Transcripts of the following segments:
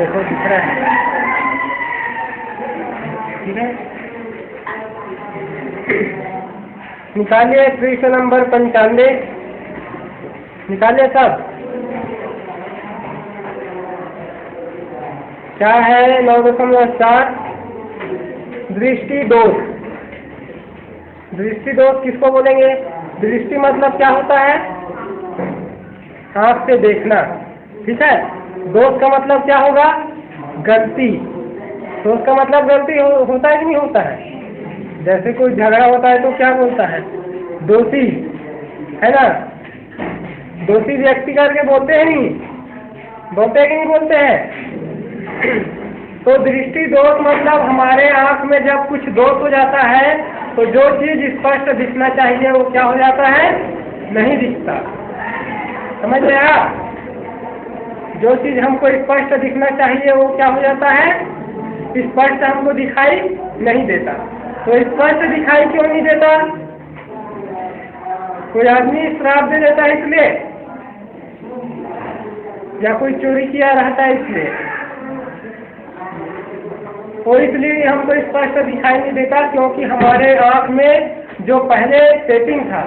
देखो दिख रहा है, ठीक है। निकालिए पृष्ठ नंबर 95, निकालिए सब। क्या है 9.4 दृष्टि दोष। दृष्टि दोष किसको बोलेंगे? दृष्टि मतलब क्या होता है? आँख से देखना, ठीक है। दोष का मतलब क्या होगा? गलती। दोष का मतलब गलती होता है कि नहीं होता है? जैसे कोई झगड़ा होता है तो क्या बोलता है? दोषी, है ना। दोषी व्यक्ति करके बोलते हैं नहीं, बोलते हैं कि नहीं बोलते हैं? तो दृष्टि दोष मतलब हमारे आँख में जब कुछ दोष हो जाता है तो जो चीज स्पष्ट दिखना चाहिए वो क्या हो जाता है? नहीं दिखता। समझ में आया? जो चीज हमको स्पष्ट दिखना चाहिए वो क्या हो जाता है? स्पष्ट हमको दिखाई नहीं देता। तो स्पष्ट दिखाई क्यों नहीं देता? कोई आदमी श्राप दे देता है इसलिए, या कोई चोरी किया रहता है इसलिए, तो इसलिए हमको स्पष्ट दिखाई नहीं देता, क्योंकि हमारे आँख में जो पहले सेटिंग था,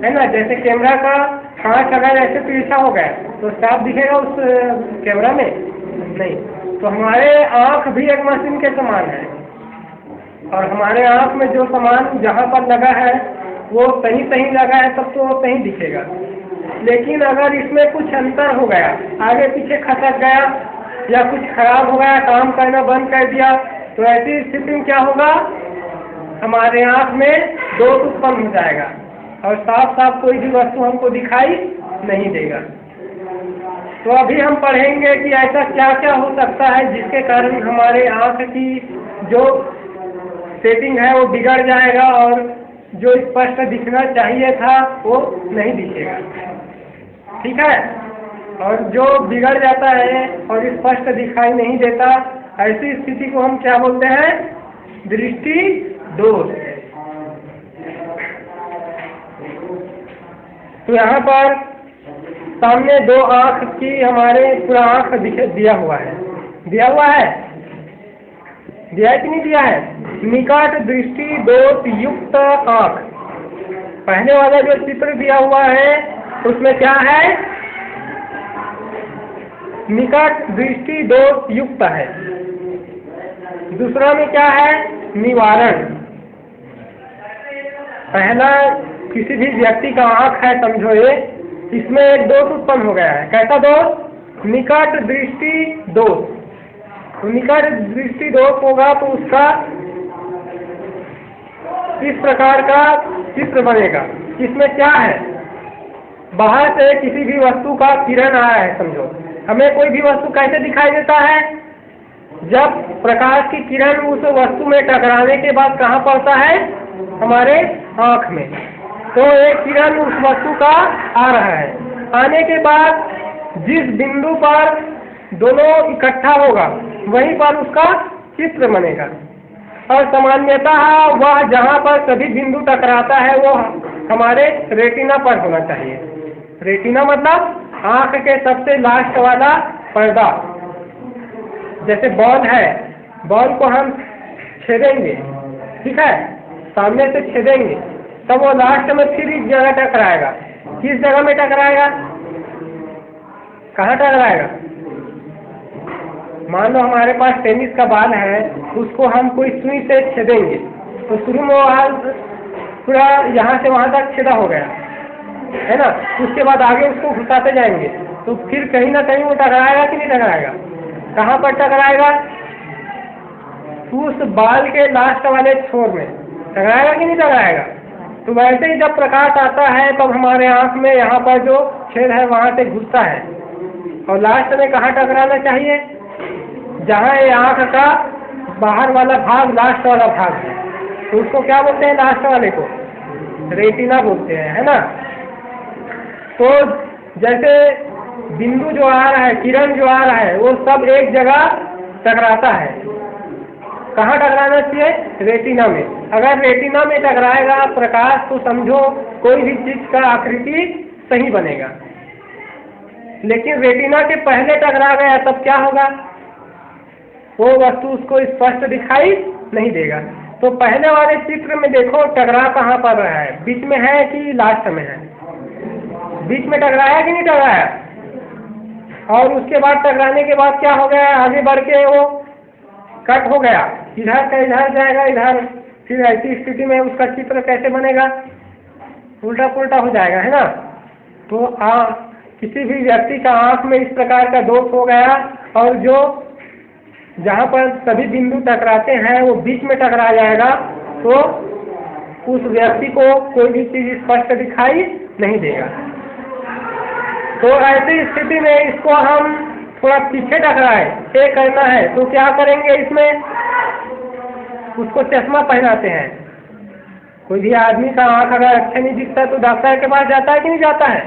है ना, जैसे कैमरा का कांच अगर ऐसे पीछा हो गया तो साफ दिखेगा उस कैमरा में? नहीं। तो हमारे आँख भी एक मशीन के समान है, और हमारे आँख में जो सामान जहाँ पर लगा है वो सही सही लगा है तब तो वो सही दिखेगा। लेकिन अगर इसमें कुछ अंतर हो गया, आगे पीछे खसक गया या कुछ खराब हो गया, काम करना बंद कर दिया, तो ऐसी स्थिति में क्या होगा? हमारे आँख में दोष उत्पन्न हो जाएगा और साफ साफ कोई भी वस्तु हमको दिखाई नहीं देगा। तो अभी हम पढ़ेंगे कि ऐसा क्या क्या हो सकता है जिसके कारण हमारे आँख की जो सेटिंग है वो बिगड़ जाएगा और जो स्पष्ट दिखना चाहिए था वो नहीं दिखेगा, ठीक है। और जो बिगड़ जाता है और स्पष्ट दिखाई नहीं देता, ऐसी स्थिति को हम क्या बोलते हैं? दृष्टि दोष। तो यहाँ पर सामने दो आँख की हमारे पूरा आँख दिया हुआ है, दिया हुआ है, दिया है कि नहीं दिया है? निकट दृष्टि दोष युक्त आँख। पहले वाला जो चित्र दिया हुआ है उसमें क्या है? निकट दृष्टि दोष युक्त है। दूसरा में क्या है? निवारण। पहला किसी भी व्यक्ति का आँख है समझो ये, इसमें एक दोष उत्पन्न हो गया है। कैसा दोष? निकट दृष्टि दोष। तो निकट दृष्टि दोष होगा तो उसका इस प्रकार का चित्र बनेगा। इसमें क्या है? बाहर से किसी भी वस्तु का किरण आया है समझो, हमें कोई भी वस्तु कैसे दिखाई देता है? जब प्रकाश की किरण उस वस्तु में टकराने के बाद कहाँ पड़ता है? हमारे आँख में। तो एक किरण उस वस्तु का आ रहा है, आने के बाद जिस बिंदु पर दोनों इकट्ठा होगा वहीं पर उसका चित्र बनेगा। और सामान्यतः वह जहाँ पर सभी बिंदु टकराता है वो हमारे रेटिना पर होना चाहिए। रेटिना मतलब आँख के सबसे लास्ट वाला पर्दा। जैसे बॉल है, बॉल को हम छेदेंगे, ठीक है, सामने से छेदेंगे, तब वो लास्ट में फिर इस जगह टकराएगा। किस जगह में टकराएगा? कहाँ टकराएगा? मान लो हमारे पास टेनिस का बॉल है, उसको हम कोई सुई से छेदेंगे तो शुरू में वो पूरा यहाँ से वहाँ तक छेदा हो गया, है ना। उसके बाद आगे उसको घुसाते जाएंगे तो फिर कहीं ना कहीं वो टकराएगा कि नहीं टकराएगा? कहाँ पर टकराएगा? उस बाल के लास्ट वाले छोर में टकराएगा कि नहीं टकराएगा? तो वैसे ही जब प्रकाश आता है तब हमारे आँख में यहाँ पर जो छेद है वहाँ से घुसता है, और लास्ट में कहाँ टकराना चाहिए? जहाँ ये आँख का बाहर वाला भाग, लास्ट वाला भाग है, तो उसको क्या बोलते हैं? लास्ट वाले को रेटिना बोलते हैं, है ना। तो जैसे बिंदु जो आ रहा है, किरण जो आ रहा है, वो सब एक जगह टकराता है। कहाँ टकराना चाहिए? रेटिना में। अगर रेटिना में टकराएगा प्रकाश तो समझो कोई भी चीज का आकृति सही बनेगा। लेकिन रेटिना के पहले टकरा गया तब क्या होगा? वो वस्तु उसको स्पष्ट दिखाई नहीं देगा। तो पहले वाले चित्र में देखो टकरा कहाँ पर रहा है, बीच में है कि लास्ट में है? बीच में टकराया कि नहीं टकराया? और उसके बाद टकराने के बाद क्या हो गया, आगे बढ़ के वो कट हो गया, इधर का इधर जाएगा इधर, फिर ऐसी स्थिति में उसका चित्र कैसे बनेगा? उल्टा पुल्टा हो जाएगा, है ना। तो किसी भी व्यक्ति का आंख में इस प्रकार का दोष हो गया और जो जहाँ पर सभी बिंदु टकराते हैं वो बीच में टकरा जाएगा, तो उस व्यक्ति को कोई भी चीज स्पष्ट दिखाई नहीं देगा। तो ऐसी स्थिति में इसको हम थोड़ा पीछे टकराए, ये करना है तो क्या करेंगे, इसमें उसको चश्मा पहनाते हैं। कोई भी आदमी का आंख अगर अच्छा नहीं दिखता तो डॉक्टर के पास जाता है कि नहीं जाता है?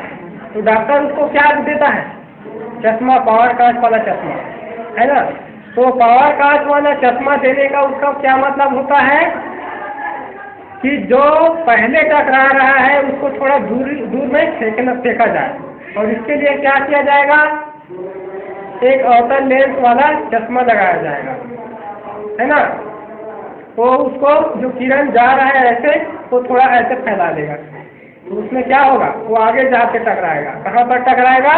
तो डॉक्टर उसको क्या देता है? चश्मा, पावर कांच वाला चश्मा, है ना। तो पावर कांच वाला चश्मा देने का उसका क्या मतलब होता है कि जो पहले टकरा रहा है उसको थोड़ा दूर में फेंका जाए, और इसके लिए क्या किया जाएगा, एक अवतल लेंस वाला चश्मा लगाया जाएगा, है ना। तो उसको जो किरण जा रहा है ऐसे, वो थोड़ा ऐसे फैला देगा, तो उसमें क्या होगा, वो आगे जाके टकराएगा। कहाँ पर टकराएगा?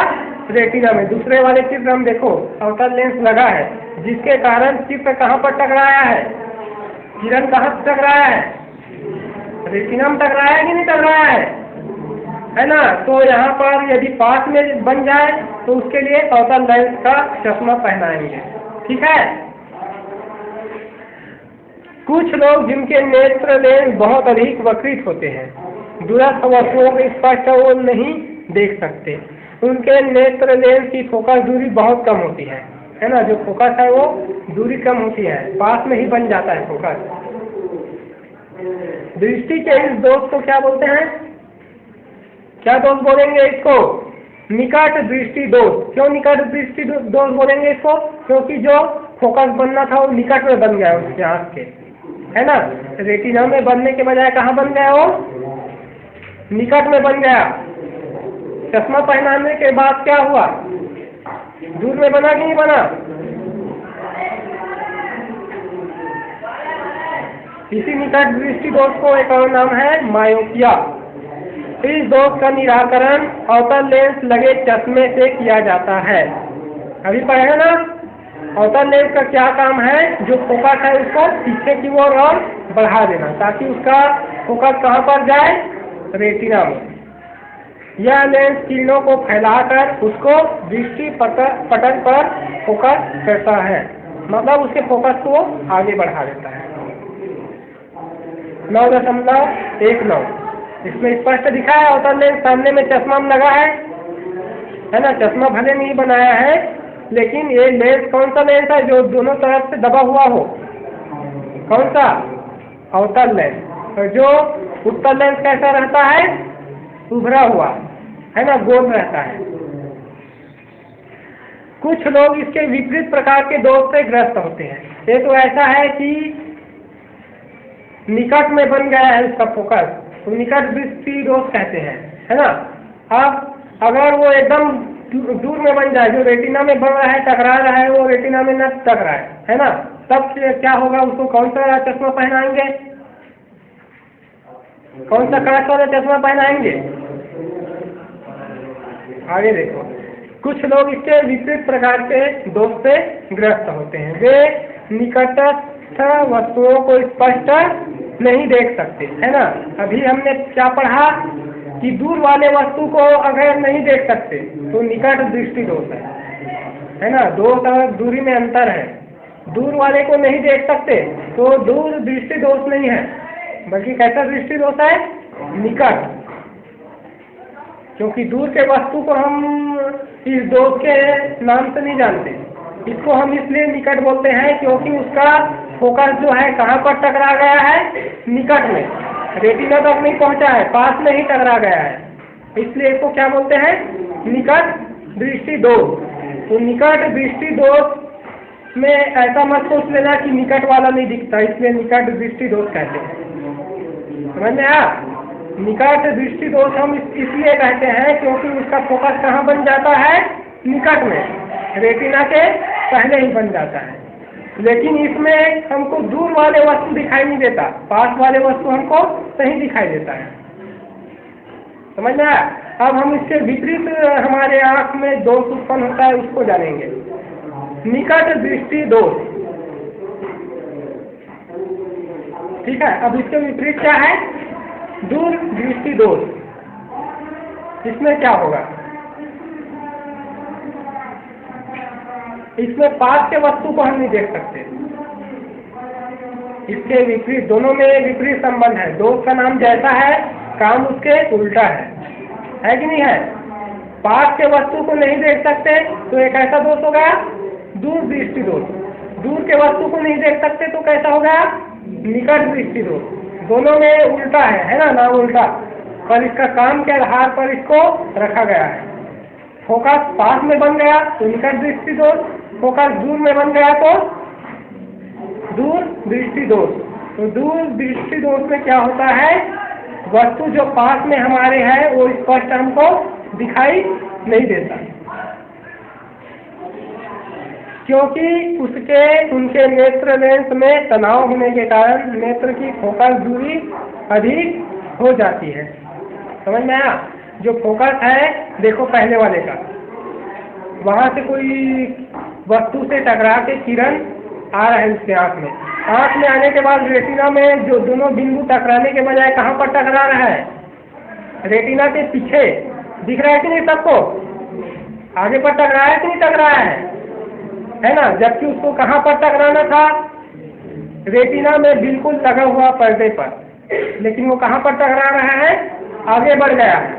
रेटिना में। दूसरे वाले चित्र हम देखो, अवतल लेंस लगा है, जिसके कारण चित्र कहाँ पर टकराया है, किरण कहाँ टकराया है, रेटिना में टकराया है कि नहीं टकराया है ना। तो यहाँ पर यदि पास में बन जाए तो उसके लिए अवतल लेंस का चश्मा पहनाएंगे, ठीक है। कुछ लोग जिनके नेत्र लेंस बहुत अधिक वक्रित होते हैं, दूरस्थ वस्तुओं को स्पष्ट वो नहीं देख सकते, उनके नेत्र लेंस की फोकस दूरी बहुत कम होती है ना। जो फोकस है वो दूरी कम होती है, पास में ही बन जाता है फोकस। दृष्टि के इस दोष को क्या बोलते हैं? क्या दोष बोलेंगे इसको? निकट दृष्टि दोष। क्यों निकट दृष्टि दोष बोलेंगे इसको? क्योंकि जो फोकस बनना था वो निकट में बन गया उसके आँख के, है ना। रेटिना में बनने के बजाय कहाँ बन गया, वो निकट में बन गया। चश्मा पहनाने के बाद क्या हुआ, दूर में बना कि नहीं बना? इसी निकट दृष्टि दोष को एक और नाम है मायोपिया। इस दोष का निराकरण अवतल लेंस लगे चश्मे से किया जाता है। अभी पढ़ेगा ना, अवतल लेंस का क्या काम है, जो फोकस है उसको पीछे की ओर और बढ़ा देना, ताकि उसका फोकस कहाँ पर जाए, रेटिना में। यह लेंस किरणों को फैलाकर उसको दृष्टि पटल पर फोकस करता है, मतलब उसके फोकस को आगे बढ़ा देता है। 9.19 इसमें स्पष्ट दिखा है। अवतल लेंस सामने में चश्मा में लगा है ना। चश्मा भले नहीं बनाया है, लेकिन ये लेंस कौन सा लेंस है, जो दोनों तरफ से दबा हुआ हो? कौन सा? अवतल लेंस। और जो उत्तल लेंस कैसा रहता है? उभरा हुआ, है ना, गोल रहता है। कुछ लोग इसके विपरीत प्रकार के दोष से ग्रस्त होते हैं। ये तो ऐसा है कि निकट में बन गया है उसका फोकस, तो निकट दृष्टि दोष कहते हैं, है ना। अब अगर वो एकदम दूर में बन जाए, जो रेटिना में बन रहा है, टकरा रहा है, वो रेटिना में न टकराए, है ना, तब क्या होगा, उसको कौन सा चश्मा पहनाएंगे? कौन सा कांच वाला चश्मा पहनाएंगे? आगे देखो, कुछ लोग इसके विपरीत प्रकार के दोष से ग्रस्त होते हैं। वे निकटस्थ वस्तुओं को स्पष्ट नहीं देख सकते, है ना। अभी हमने क्या पढ़ा कि दूर वाले वस्तु को अगर नहीं देख सकते तो निकट दृष्टि दोष है ना। दोष और दूरी में अंतर है। दूर वाले को नहीं देख सकते तो दूर दृष्टि दोष नहीं है, बल्कि कैसा दृष्टि दोष है? निकट। क्योंकि दूर के वस्तु को हम इस दोष के नाम से नहीं जानते, इसको हम इसलिए निकट बोलते हैं क्योंकि उसका फोकस जो है कहाँ पर टकरा गया है? निकट में, रेटिना तक नहीं पहुंचा है, पास में ही टकरा गया है, इसलिए इसको क्या बोलते हैं? निकट दृष्टि दोष। तो निकट दृष्टि दोष में ऐसा मत सोच लेना कि निकट वाला नहीं दिखता, इसलिए निकट दृष्टि दोष कहते हैं। समझ में आया? निकट दृष्टि दोष हम इसलिए कहते हैं क्योंकि उसका फोकस कहाँ बन जाता है? निकट में, रेटिना के पहले ही बन जाता है। लेकिन इसमें हमको दूर वाले वस्तु दिखाई नहीं देता, पास वाले वस्तु हमको सही दिखाई देता है। समझ में आया? अब हम इसके विपरीत हमारे आंख में दोष उत्पन्न होता है उसको जानेंगे। निकट दृष्टि दोष, ठीक है। अब इसके विपरीत क्या है? दूर दृष्टि दोष। इसमें क्या होगा? इसमें पास के वस्तु को हम नहीं देख सकते। इसके विपरीत, दोनों में विपरीत संबंध है। दोष का नाम जैसा है, काम उसके उल्टा है कि नहीं है? पास के वस्तु को नहीं देख सकते तो एक ऐसा दोष हो गया दूर दृष्टि दोष। दूर के वस्तु को नहीं देख सकते तो कैसा हो गया? निकट दृष्टि दोष। दोनों में उल्टा है ना, नाम उल्टा, पर इसका काम के आधार पर इसको रखा गया है। फोकस पास में बन गया तो निकट दृष्टि दोष, फोकस दूर में बन गया तो दूर दृष्टि दोष। तो दूर दृष्टि दोष में क्या होता है? वस्तु जो पास में हमारे है वो स्पष्ट हमको दिखाई नहीं देता, क्योंकि उनके नेत्र लेंस में तनाव होने के कारण नेत्र की फोकस दूरी अधिक हो जाती है। समझ में आया? जो फोकस है, देखो पहले वाले का, वहां से कोई वस्तु से टकरा के किरण आ रहा है उसके आंख में। आंख में आने के बाद रेटिना में जो दोनों बिंदु टकराने के बजाय कहाँ पर टकरा रहा है? रेटिना के पीछे। दिख रहा है कि नहीं सबको? आगे पर टकराया है कि नहीं टकराया है ना? जबकि उसको कहाँ पर टकराना था? रेटिना में बिल्कुल लगा हुआ पर्दे पर, लेकिन वो कहाँ पर टकरा रहा है? आगे बढ़ गया है,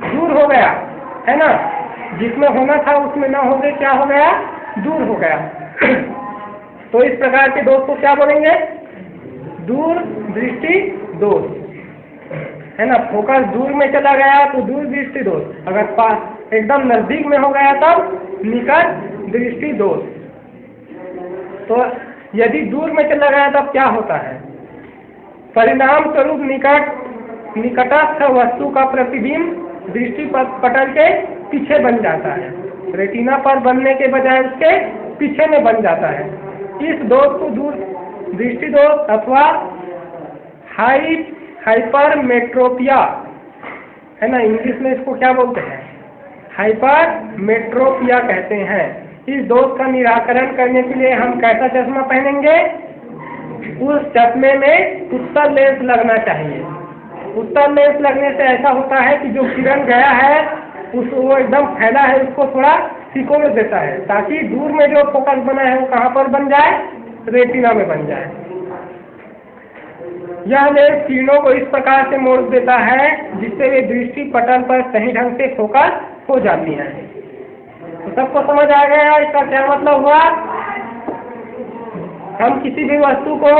दूर हो गया है ना। जिसमें होना था उसमें ना होके क्या हो गया? दूर हो गया। तो इस प्रकार के दोष को क्या बोलेंगे? दूर दृष्टि दोष, है ना। फोकस दूर में चला गया तो दूर दृष्टि दोष, अगर पास एकदम नजदीक में हो गया तब निकट दृष्टि दोष। तो यदि दूर में चला गया तब क्या होता है? परिणाम स्वरूप निकटस्थ वस्तु का प्रतिबिंब दृष्टि पटल के पीछे बन जाता है। रेटिना पर बनने के बजाय उसके पीछे में बन जाता है। इस दोष को दूर दृष्टि दोष अथवा हाइपरमेट्रोपिया, है ना, इंग्लिश में इसको क्या बोलते हैं? हाइपरमेट्रोपिया कहते हैं। इस दोष का निराकरण करने के लिए हम कैसा चश्मा पहनेंगे? उस चश्मे में उत्तल लेंस लगना चाहिए। उत्तल लेंस लगने से ऐसा होता है कि जो किरण गया है वो एकदम फैला है, उसको थोड़ा सिकोड़ देता है, ताकि दूर में जो फोकस बना है वो कहाँ पर बन जाए? रेटिना में बन जाए। यह लेंस किरणों को इस प्रकार से मोड़ देता है जिससे वे दृष्टि पटल पर सही ढंग से फोकस हो जाती है। तो सबको समझ आ गया इसका क्या मतलब हुआ? हम किसी भी वस्तु को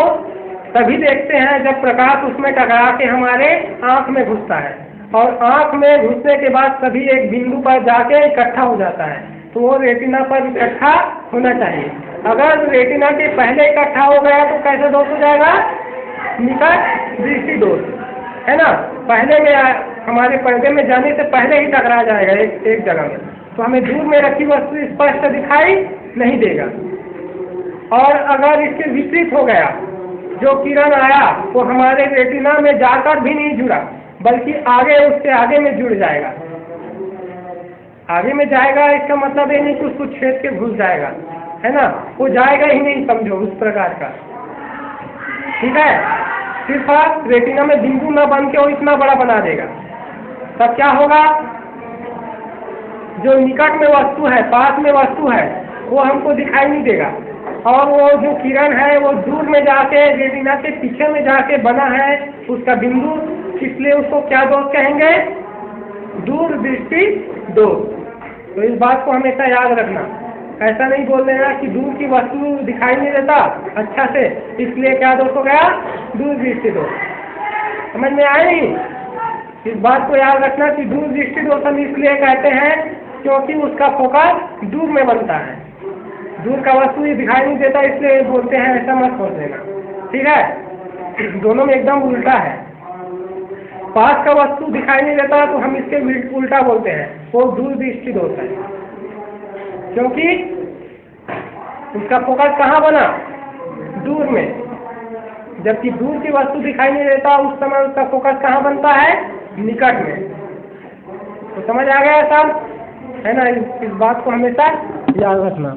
तभी देखते हैं जब प्रकाश उसमें टकरा के हमारे आंख में घुसता है, और आंख में घुसने के बाद सभी एक बिंदु पर जाके इकट्ठा हो जाता है, तो वो रेटिना पर इकट्ठा होना चाहिए। अगर रेटिना के पहले इकट्ठा हो गया तो कैसे दोष हो जाएगा? निकट दृष्टि दोष, है ना। पहले में हमारे पर्दे में जाने से पहले ही टकरा जाएगा एक जगह में, तो हमें दूर में रखी वस्तु स्पष्ट दिखाई नहीं देगा। और अगर इसके विपरीत हो गया, जो किरण आया वो हमारे रेटिना में जाकर भी नहीं जुड़ा, बल्कि आगे उसके आगे में जुड़ जाएगा। आगे में जाएगा इसका मतलब ये नहीं कि उसको छेद के घुस जाएगा, है ना, वो जाएगा ही नहीं, समझो उस प्रकार का। ठीक है, सिर्फ आप रेटिना में बिंदु न बन के वो इतना बड़ा बना देगा, तब क्या होगा? जो निकट में वस्तु है, पास में वस्तु है, वो हमको दिखाई नहीं देगा, और वो जो किरण है वो दूर में जाके रेटिना के पीछे में जाके बना है उसका बिंदु, इसलिए उसको क्या दोष कहेंगे? दूर दृष्टि दोष। तो इस बात को हमेशा याद रखना, ऐसा नहीं बोल देना कि दूर की वस्तु दिखाई नहीं देता अच्छा से, इसलिए क्या दोष हो गया? दूर दृष्टि दोष। समझ में आया नहीं? इस बात को याद रखना कि दूर दृष्टि दोष हम इसलिए कहते हैं क्योंकि उसका फोकस दूर में बनता है, दूर का वस्तु ही दिखाई नहीं देता, इसलिए बोलते हैं, ऐसा मत सोच लेना। ठीक है, दोनों में एकदम उल्टा है। पास का वस्तु दिखाई नहीं देता तो हम इसके उल्टा बोलते हैं, वो दूर दृष्टि दोष है, क्योंकि उसका फोकस कहाँ बना? दूर में। जबकि दूर की वस्तु दिखाई नहीं देता उस समय उसका फोकस कहाँ बनता है? निकट में। तो समझ आ गया सब, है ना? इस बात को हमेशा याद रखना।